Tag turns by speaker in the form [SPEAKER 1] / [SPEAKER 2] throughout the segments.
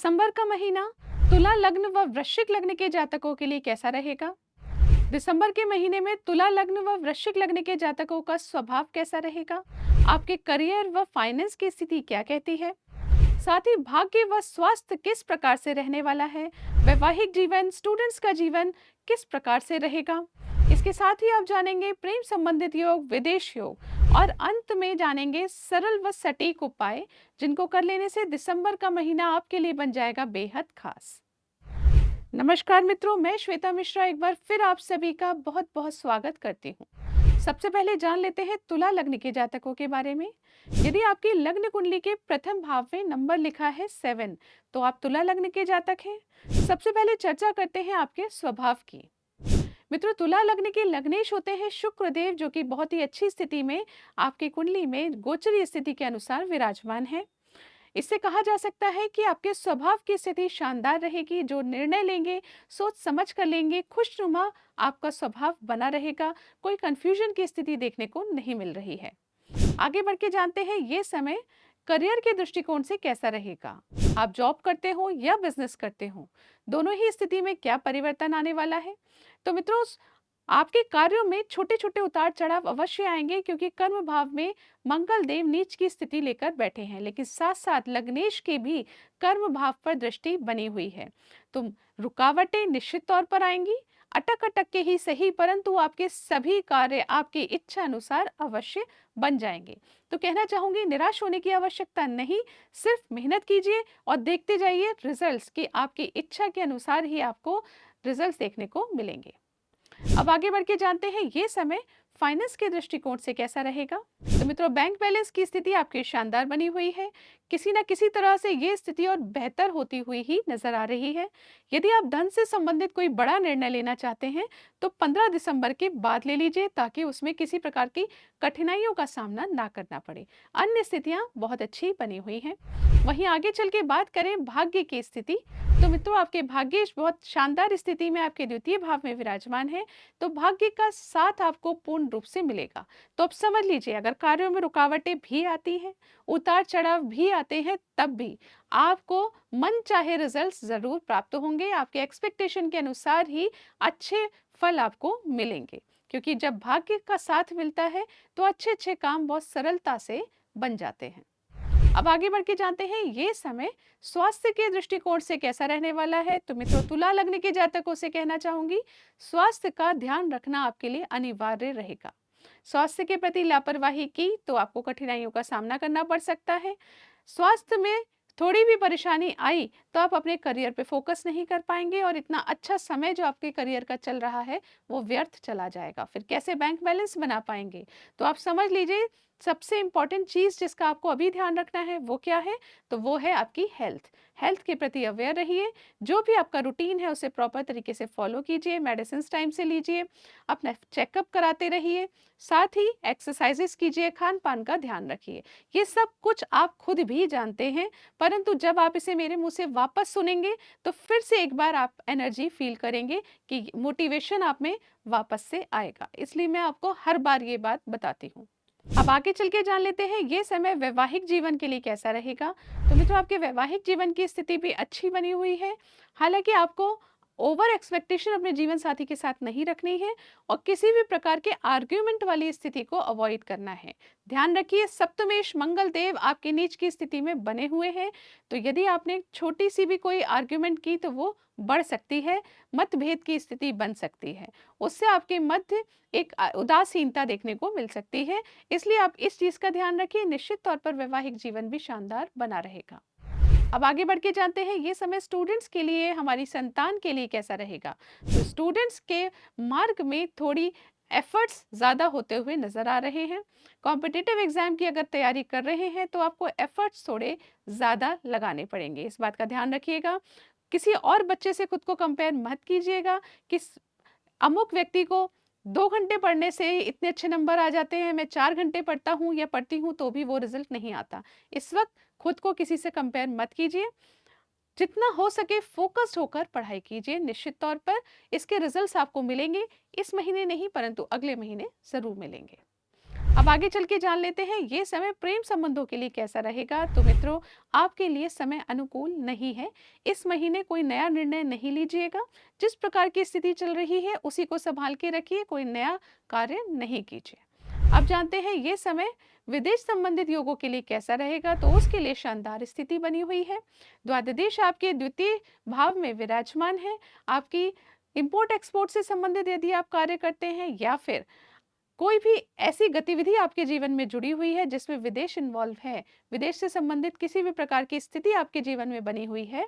[SPEAKER 1] दिसंबर का महीना तुला लग्न व वृश्चिक लग्न के जातकों के लिए कैसा रहेगा? दिसंबर के महीने में तुला लग्न व वृश्चिक लग्न के जातकों का स्वभाव कैसा रहेगा? आपके करियर व फाइनेंस की स्थिति क्या कहती है? साथ ही भाग्य व स्वास्थ्य किस प्रकार से रहने वाला है? वैवाहिक जीवन, स्टूडेंट्स का जीवन किस प्रकार से रहेगा? इसके साथ ही आप जानेंगे प्रेम संबंधित योग, विदेश योग और अंत में जानेंगे सरल व सटीक उपाय जिनको कर लेने से दिसंबर का महीना आपके लिए बन जाएगा बेहद खास। नमस्कार मित्रों, मैं श्वेता मिश्रा एक बार फिर आप सभी का बहुत बहुत स्वागत करती हूँ। सबसे पहले जान लेते हैं तुला लग्न के जातकों के बारे में। यदि आपकी लग्न कुंडली के प्रथम भाव में नंबर लिखा है 7, तो आप तुला लग्न के जातक हैं। सबसे पहले चर्चा करते हैं आपके स्वभाव की। मित्रों, तुला लग्न के लग्नेश होते हैं शुक्र देव, जो कि बहुत ही अच्छी स्थिति में आपकी कुंडली में गोचरीय स्थिति के अनुसार विराजमान है। इससे कहा जा सकता है कि आपके स्वभाव की स्थिति शानदार रहेगी। जो निर्णय लेंगे सोच समझ कर लेंगे। खुशनुमा आपका स्वभाव बना रहेगा। कोई कंफ्यूजन की स्थिति देखने को नहीं मिल रही है। आगे बढ़ के जानते हैं ये समय करियर के दृष्टिकोण से कैसा रहेगा। आप जॉब करते हो या बिजनेस करते हो, दोनों ही स्थिति में क्या परिवर्तन आने वाला है। तो मित्रों, आपके कार्यों में छोटे छोटे उतार चढ़ाव अवश्य आएंगे, क्योंकि कर्म भाव में मंगल देव नीच की स्थिति लेकर बैठे हैं, लेकिन साथ साथ लग्नेश की भी कर्म भाव पर दृष्टि बनी हुई है। तो रुकावटें निश्चित तौर पर आएंगी, अटक अटक के ही सही, परंतु आपके सभी कार्य आपकी इच्छा अनुसार अवश्य बन जाएंगे। तो कहना चाहूंगी, निराश होने की आवश्यकता नहीं, सिर्फ मेहनत कीजिए और देखते जाइए रिजल्ट्स की आपकी इच्छा के अनुसार ही आपको रिजल्ट्स देखने को मिलेंगे। अब आगे बढ़ के जानते हैं ये समय फाइनेंस के दृष्टिकोण से कैसा रहेगा। तो मित्रों, बैंक बैलेंस की स्थिति आपकी शानदार बनी हुई है। किसी न किसी तरह से ये स्थिति और बेहतर होती हुई ही नजर आ रही है। यदि आप धन से संबंधित कोई बड़ा निर्णय लेना चाहते हैं तो 15 दिसंबर के बाद ले लीजिए, ताकि उसमें किसी प्रकार की कठिनाइयों का सामना ना करना पड़े। अन्य स्थितियां बहुत अच्छी बनी हुई हैं। वहीं आगे चल के बात करें भाग्य की स्थिति, तो मित्रों, आपके भाग्येश बहुत शानदार स्थिति में आपके द्वितीय भाव में विराजमान है। तो भाग्य का साथ आपको पूर्ण रूप से मिलेगा। तो अब समझ लीजिए, अगर कार्यों में रुकावटें भी आती हैं, उतार चढ़ाव भी आते हैं, तब भी आपको मन चाहे रिजल्ट्स जरूर प्राप्त होंगे। आपके एक्सपेक्टेशन के अनुसार ही अच्छे फल आपको मिलेंगे, क्योंकि जब भाग्य का साथ मिलता है तो अच्छे अच्छे काम बहुत सरलता से बन जाते हैं। अब आगे बढ़ के जानते हैं ये समय स्वास्थ्य के दृष्टिकोण से कैसा रहने वाला है। तो मित्रों, तुला लग्न के जातकों से कहना चाहूंगी, स्वास्थ्य का ध्यान रखना आपके लिए अनिवार्य रहेगा। स्वास्थ्य के प्रति लापरवाही की तो आपको कठिनाइयों का सामना करना पड़ सकता है। स्वास्थ्य में थोड़ी भी परेशानी आई तो आप अपने करियर पे फोकस नहीं कर पाएंगे, और इतना अच्छा समय जो आपके करियर का चल रहा है वो व्यर्थ चला जाएगा। फिर कैसे बैंक बैलेंस बना पाएंगे। तो आप समझ लीजिए, सबसे इंपॉर्टेंट चीज जिसका आपको अभी ध्यान रखना है वो क्या है। तो वो है आपकी हेल्थ। हेल्थ के प्रति अवेयर रहिए। जो भी आपका रूटीन है उसे प्रॉपर तरीके से फॉलो कीजिए। मेडिसिन टाइम से लीजिए। अपना चेकअप कराते रहिए। साथ ही एक्सरसाइजेस कीजिए। खान पान का ध्यान रखिए। ये सब कुछ आप खुद भी जानते हैं, परंतु जब आप इसे मेरे मुंह से वापस सुनेंगे तो फिर से एक बार आप एनर्जी फील करेंगे कि मोटिवेशन आप में वापस से आएगा। इसलिए मैं आपको हर बार ये बात बताती हूँ। अब आगे चल के जान लेते हैं ये समय वैवाहिक जीवन के लिए कैसा रहेगा। तो मित्रों, आपके वैवाहिक जीवन की स्थिति भी अच्छी बनी हुई है। हालांकि आपको ओवर एक्सपेक्टेशन अपने जीवन साथी के साथ नहीं रखनी है, और किसी भी प्रकार के आर्ग्यूमेंट वाली स्थिति को अवॉइड करना है। ध्यान रखिए, सप्तमेश मंगल देव आपके नीच की स्थिति में बने हुए हैं। तो यदि आपने छोटी सी भी कोई आर्ग्यूमेंट की तो वो बढ़ सकती है, मतभेद की स्थिति बन सकती है। उससे आपके मध्य एक उदासीनता देखने को मिल सकती है। इसलिए आप इस चीज का ध्यान रखिए। निश्चित तौर पर वैवाहिक जीवन भी शानदार बना रहेगा। अब आगे बढ़ के जानते हैं ये समय स्टूडेंट्स के लिए, हमारी संतान के लिए कैसा रहेगा। तो स्टूडेंट्स के मार्ग में थोड़ी एफर्ट्स ज़्यादा होते हुए नजर आ रहे हैं। कॉम्पिटिटिव एग्जाम की अगर तैयारी कर रहे हैं तो आपको एफर्ट्स थोड़े ज़्यादा लगाने पड़ेंगे। इस बात का ध्यान रखिएगा। किसी और बच्चे से खुद को कंपेयर मत कीजिएगा कि अमुक व्यक्ति को 2 घंटे पढ़ने से इतने अच्छे नंबर आ जाते हैं, मैं 4 घंटे पढ़ता हूँ या पढ़ती हूँ तो भी वो रिजल्ट नहीं आता। इस वक्त खुद को किसी से कंपेयर मत कीजिए। जितना हो सके फोकस्ड होकर पढ़ाई कीजिए। निश्चित तौर पर इसके रिजल्ट्स आपको मिलेंगे। इस महीने नहीं, परंतु अगले महीने जरूर मिलेंगे। अब आगे चल के जान लेते हैं ये समय प्रेम संबंधों के लिए कैसा रहेगा। तो मित्रों, आपके लिए समय अनुकूल नहीं है। इस महीने कोई नया निर्णय नहीं लीजिएगा। जिस प्रकार की स्थिति चल रही है उसी को संभाल के रखिए, कोई नया कार्य नहीं कीजिए। अब जानते हैं ये समय विदेश संबंधित योगों के लिए कैसा रहेगा। तो उसके लिए शानदार स्थिति बनी हुई है। द्वादश आपके द्वितीय भाव में विराजमान है। आपकी इंपोर्ट एक्सपोर्ट से संबंधित यदि आप कार्य करते हैं या फिर कोई भी ऐसी गतिविधि आपके जीवन में जुड़ी हुई है जिसमें विदेश इन्वॉल्व है, विदेश से संबंधित किसी भी प्रकार की स्थिति आपके जीवन में बनी हुई है,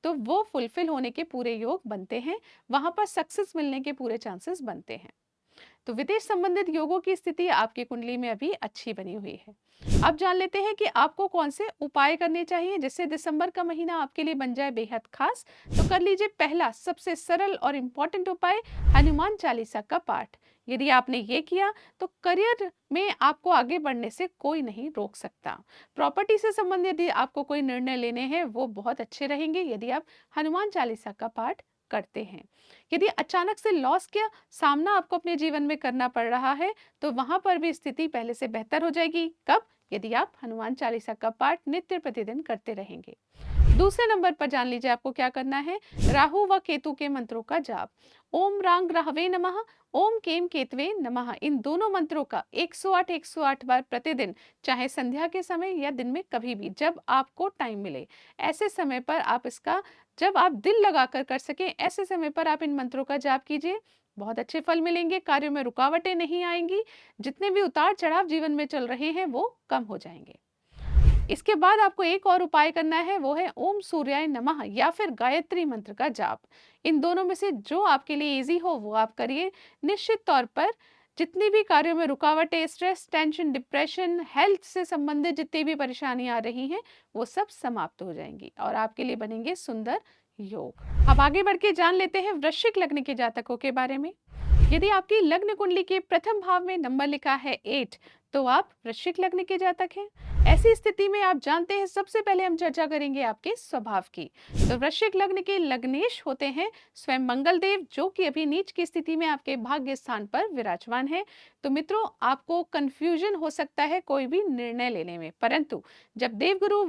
[SPEAKER 1] तो वो फुलफिल होने के पूरे योग बनते हैं। वहां पर सक्सेस मिलने के पूरे चांसेस बनते हैं। तो विदेश संबंधित योगों की स्थिति आपकी कुंडली में अभी अच्छी बनी हुई है। अब जान लेते हैं कि आपको कौन से उपाय करने चाहिए जिससे दिसंबर का महीना आपके लिए बन जाए बेहद खास। तो कर लीजिए पहला सबसे सरल और इम्पोर्टेंट उपाय, हनुमान चालीसा का पाठ। यदि आपने ये किया तो करियर में आपको आगे बढ़ने से कोई नहीं रोक सकता। प्रॉपर्टी से संबंधित यदि आपको कोई निर्णय लेने हैं वो बहुत अच्छे रहेंगे यदि आप हनुमान चालीसा का पाठ करते हैं। यदि अचानक से लॉस का सामना आपको अपने जीवन में करना पड़ रहा है तो वहां पर भी स्थिति पहले से बेहतर हो जाएगी। कब? यदि आप हनुमान चालीसा का पाठ नित्य प्रतिदिन करते रहेंगे। दूसरे नंबर पर जान लीजिए आपको क्या करना है। राहु व केतु के मंत्रों का जाप। ओम रांग राहवे नमः, ओम केम केतवे नमः, इन दोनों मंत्रों का 108 बार प्रतिदिन, चाहे संध्या के समय या दिन में कभी भी जब आपको टाइम मिले, ऐसे समय पर आप इसका, जब आप दिल लगाकर कर सकें ऐसे समय पर आप इन मंत्रों का जाप कीजिए। बहुत अच्छे फल मिलेंगे, कार्यों में रुकावटें नहीं आएंगी, जितने भी उतार चढ़ाव जीवन में चल रहे हैं वो कम हो जाएंगे। इसके बाद आपको एक और उपाय करना है, वो है ओम सूर्याय नमः या फिर गायत्री मंत्र का जाप। इन दोनों में से जो आपके लिए इजी हो वो आप करिए। निश्चित तौर पर जितनी भी कार्यों में रुकावटें, स्ट्रेस, टेंशन, डिप्रेशन, हेल्थ से संबंधित जितनी भी परेशानियां आ रही हैं वो सब समाप्त हो जाएंगी और आपके लिए बनेंगे सुंदर योग। अब आगे बढ़ के जान लेते हैं वृश्चिक लग्न के जातकों के बारे में। यदि आपकी लग्न कुंडली के प्रथम भाव में नंबर लिखा है 8, तो आप वृश्चिक लग्न के जातक हैं। ऐसी स्थिति में आप जानते हैं सबसे पहले हम चर्चा करेंगे आपके स्वभाव की। तो वृश्चिक लग्न के लग्नेश होते हैं स्वयं मंगल देव, जो कि अभी नीच की स्थिति में आपके भाग्य स्थान पर विराजमान है। तो मित्रों, आपको कंफ्यूजन हो सकता है कोई भी निर्णय लेने में, परंतु जब देवगुरु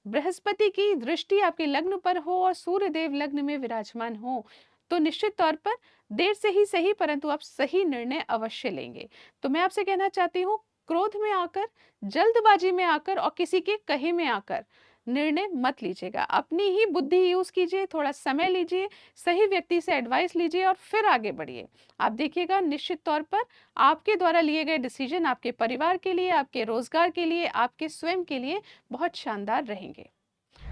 [SPEAKER 1] बृहस्पति की दृष्टि आपके लग्न पर हो और सूर्य देव लग्न में विराजमान हो तो निश्चित तौर पर देर से ही सही परंतु आप सही निर्णय अवश्य लेंगे। तो मैं आपसे कहना चाहती हूँ, क्रोध में आकर, जल्दबाजी में आकर और किसी के कहे में आकर निर्णय मत लीजिएगा। अपनी ही बुद्धि यूज कीजिए, थोड़ा समय लीजिए, सही व्यक्ति से एडवाइस लीजिए और फिर आगे बढ़िए। आप देखिएगा निश्चित तौर पर आपके द्वारा लिए गए डिसीजन आपके परिवार के लिए, आपके रोजगार के लिए, आपके स्वयं के लिए बहुत शानदार रहेंगे।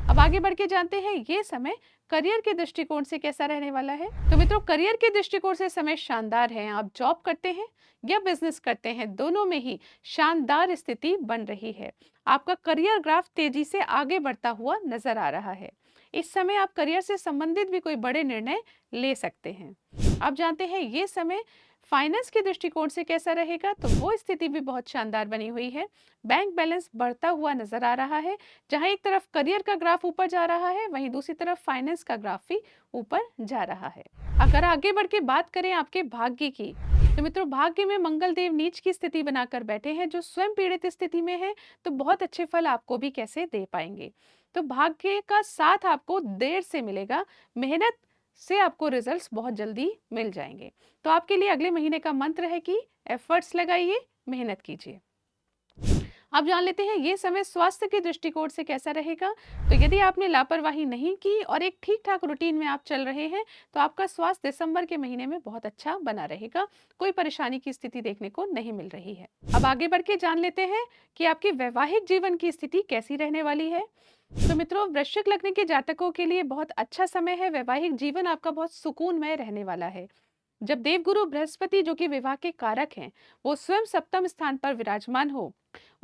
[SPEAKER 1] अब आगे बढ़ के जानते हैं ये समय करियर के दृष्टिकोण से कैसा रहने वाला है। तो मित्रों, करियर के दृष्टिकोण से समय शानदार है। आप जॉब करते हैं या बिजनेस करते हैं, दोनों में ही शानदार स्थिति बन रही है। आपका करियर ग्राफ तेजी से आगे बढ़ता हुआ नजर आ रहा है। इस समय आप करियर से संबंधित भी कोई बड़े निर्णय ले सकते हैं। अब जानते हैं ये समय फाइनेंस के दृष्टिकोण से कैसा रहेगा। तो वो स्थिति भी बहुत शानदार बनी हुई है। बैंक बैलेंस बढ़ता हुआ नजर आ रहा है। जहां एक तरफ करियर का ग्राफ ऊपर जा रहा है, वहीं दूसरी तरफ फाइनेंस का ग्राफ भी ऊपर जा रहा है। अगर आगे बढ़ के बात करें आपके भाग्य की, तो मित्रों, भाग्य में मंगल देव नीच की स्थिति बनाकर बैठे हैं, जो स्वयं पीड़ित स्थिति में है, तो बहुत अच्छे फल आपको भी कैसे दे पाएंगे। तो भाग्य का साथ आपको देर से मिलेगा, मेहनत से आपको रिजल्ट्स बहुत जल्दी मिल जाएंगे। तो आपके लिए अगले महीने का मंत्र है कि एफर्ट्स लगाइए, मेहनत कीजिए। अब जान लेते हैं ये समय स्वास्थ्य के दृष्टिकोण से कैसा रहेगा। तो यदि आपने लापरवाही नहीं की और एक ठीक ठाक रूटीन में आप चल रहे हैं तो आपका स्वास्थ्य दिसंबर के महीने में बहुत अच्छा बना रहेगा। कोई परेशानी की स्थिति देखने को नहीं मिल रही है। अब आगे बढ़ के जान लेते हैं कि आपके वैवाहिक जीवन की स्थिति कैसी रहने वाली है। तो मित्रों, वृश्चिक लग्न के जातकों के लिए बहुत अच्छा समय है। वैवाहिक जीवन आपका बहुत सुकूनमय रहने वाला है। जब देवगुरु बृहस्पति, जो कि विवाह के कारक हैं, वो स्वयं सप्तम स्थान पर विराजमान हो,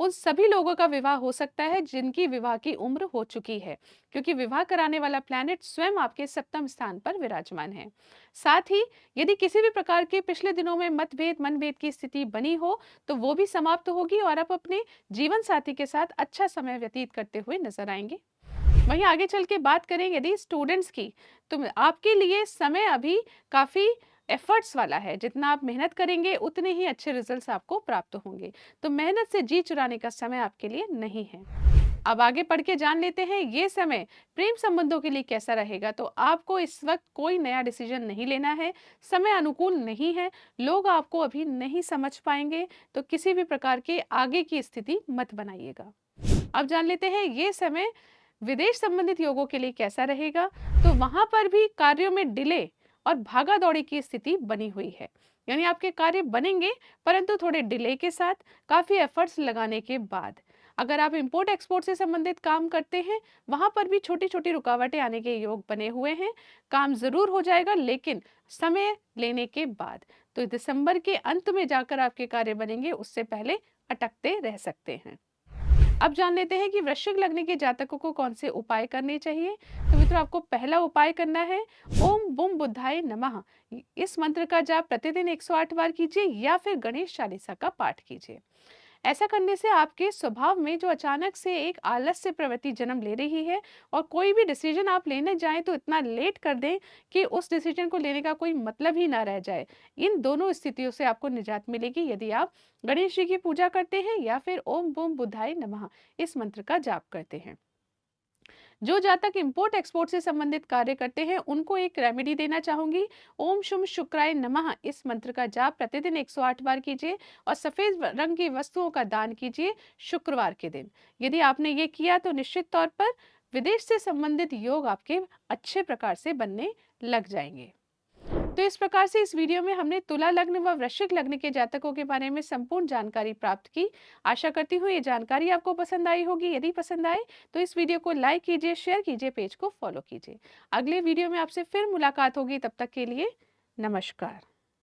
[SPEAKER 1] उन सभी लोगों का विवाह हो सकता है जिनकी विवाह की उम्र हो चुकी है, क्योंकि विवाह कराने वाला प्लैनेट स्वयं आपके सप्तम स्थान पर विराजमान है। साथ ही यदि किसी भी प्रकार के पिछले दिनों में मतभेद, मनभेद की स्थिति बनी हो तो वो भी समाप्त होगी और आप अपने जीवन साथी के साथ अच्छा समय व्यतीत करते हुए नजर आएंगे। वहीं आगे चल के बात करें यदि स्टूडेंट्स की, तो आपके लिए समय अभी काफी एफर्ट्स वाला है, जितना आप मेहनत करेंगे उतने ही अच्छे रिजल्ट्स आपको प्राप्त होंगे। तो मेहनत से जी चुराने का समय आपके लिए नहीं है। अब आगे पढ़ के जान लेते हैं ये समय प्रेम संबंधों के लिए कैसा रहेगा। तो आपको इस वक्त कोई नया डिसीजन नहीं लेना है, समय अनुकूल नहीं है, लोग आपको अभी नहीं समझ पाएंगे, तो किसी भी प्रकार के आगे की स्थिति मत बनाइएगा। अब जान लेते हैं ये समय विदेश संबंधित योगों के लिए कैसा रहेगा। तो वहां पर भी कार्यों में डिले और भागा दौड़ी की स्थिति बनी हुई है, यानी आपके कार्य बनेंगे परंतु थोड़े डिले के साथ, काफी एफर्ट्स लगाने के बाद। अगर आप इंपोर्ट एक्सपोर्ट से संबंधित काम करते हैं, वहां पर भी छोटी छोटी रुकावटें आने के योग बने हुए हैं। काम जरूर हो जाएगा लेकिन समय लेने के बाद। तो दिसंबर के अंत में जाकर आपके कार्य बनेंगे, उससे पहले अटकते रह सकते हैं। अब जान लेते हैं कि वृश्चिक लग्न के जातकों को कौन से उपाय करने चाहिए। तो मित्रों, आपको पहला उपाय करना है ओम बुम बुद्धाय नमः। इस मंत्र का जाप प्रतिदिन 108 बार कीजिए या फिर गणेश चालीसा का पाठ कीजिए। ऐसा करने से आपके स्वभाव में जो अचानक से एक आलस्य प्रवृत्ति जन्म ले रही है, और कोई भी डिसीजन आप लेने जाएं तो इतना लेट कर दें कि उस डिसीजन को लेने का कोई मतलब ही ना रह जाए। इन दोनों स्थितियों से आपको निजात मिलेगी यदि आप गणेश जी की पूजा करते हैं या फिर ओम बूम बुधाय नमः इस मंत्र का जाप करते हैं। जो जातक इंपोर्ट एक्सपोर्ट से संबंधित कार्य करते हैं उनको एक रेमेडी देना चाहूंगी। ओम शुम शुक्राय नमः इस मंत्र का जाप प्रतिदिन 108 बार कीजिए और सफेद रंग की वस्तुओं का दान कीजिए शुक्रवार के दिन। यदि आपने ये किया तो निश्चित तौर पर विदेश से संबंधित योग आपके अच्छे प्रकार से बनने लग जाएंगे। तो इस प्रकार से इस वीडियो में हमने तुला लग्न व वृश्चिक लग्न के जातकों के बारे में संपूर्ण जानकारी प्राप्त की। आशा करती हूँ ये जानकारी आपको पसंद आई होगी। यदि पसंद आए तो इस वीडियो को लाइक कीजिए, शेयर कीजिए, पेज को फॉलो कीजिए। अगले वीडियो में आपसे फिर मुलाकात होगी, तब तक के लिए नमस्कार।